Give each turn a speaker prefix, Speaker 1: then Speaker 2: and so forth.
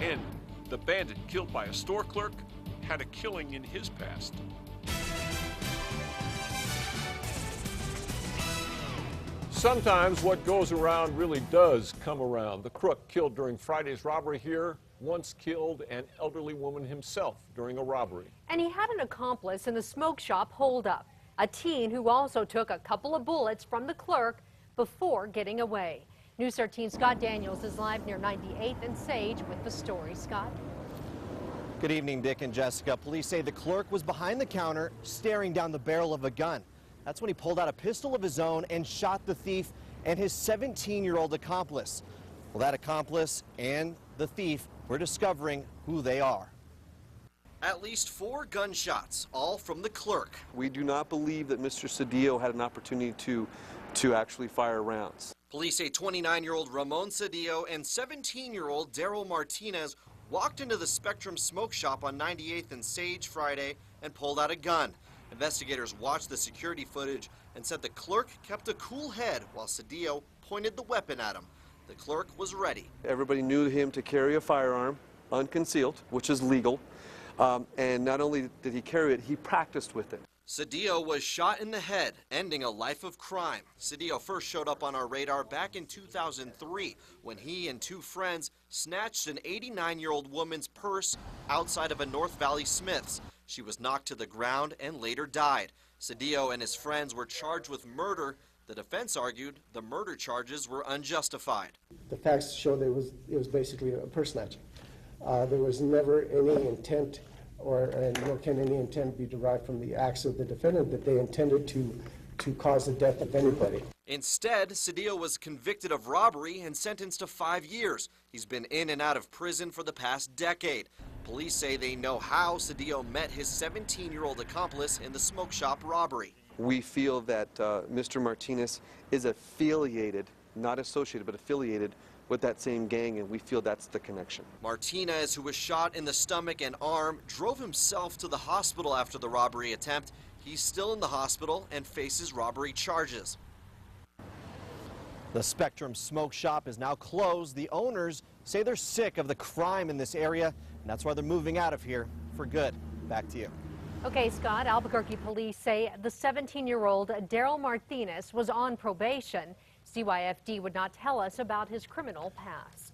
Speaker 1: And the bandit killed by a store clerk had a killing in his past. Sometimes what goes around really does come around. The crook killed during Friday's robbery here once killed an elderly woman himself during a robbery.
Speaker 2: And he had an accomplice in the smoke shop holdup, a teen who also took a couple of bullets from the clerk before getting away. News 13 Scott Daniels is live near 98th and Sage with the story. Scott?
Speaker 3: Good evening, Dick and Jessica. Police say the clerk was behind the counter staring down the barrel of a gun. That's when he pulled out a pistol of his own and shot the thief and his 17-year-old accomplice. Well, that accomplice and the thief, we're discovering who they are.
Speaker 4: At least 4 gunshots, all from the clerk.
Speaker 5: We do not believe that Mr. Cedillo had an opportunity to actually fire rounds.
Speaker 4: Police say 29-year-old Ramon Cedillo and 17-year-old Daryl Martinez walked into the Spectrum smoke shop on 98th and Sage Friday and pulled out a gun. Investigators watched the security footage and said the clerk kept a cool head while Cedillo pointed the weapon at him. The clerk was ready.
Speaker 5: Everybody knew him to carry a firearm unconcealed, which is legal. And not only did he carry it, he practiced with it.
Speaker 4: Cedillo was shot in the head, ending a life of crime. Cedillo first showed up on our radar back in 2003 when he and 2 friends snatched an 89-year-old woman's purse outside of a North Valley Smith's. She was knocked to the ground and later died. Cedillo and his friends were charged with murder. The defense argued the murder charges were unjustified.
Speaker 6: The facts show that it was basically a purse snatching. There was never any intent, and nor can any intent be derived from the acts of the defendant that they intended to cause the death of anybody.
Speaker 4: Instead, Cedillo was convicted of robbery and sentenced to 5 years. He's been in and out of prison for the past decade. Police say they know how Cedillo met his 17-year-old accomplice in the smoke shop robbery.
Speaker 5: We feel that Mr. Martinez is affiliated, not associated, but affiliated with that same gang, and we feel that's the connection.
Speaker 4: Martinez, who was shot in the stomach and arm, drove himself to the hospital after the robbery attempt. He's still in the hospital and faces robbery charges.
Speaker 3: The Spectrum smoke shop is now closed. The owners say they're sick of the crime in this area, and that's why they're moving out of here for good. Back to you.
Speaker 2: Okay, Scott, Albuquerque police say the 17-year-old Daryl Martinez was on probation. CYFD would not tell us about his criminal past.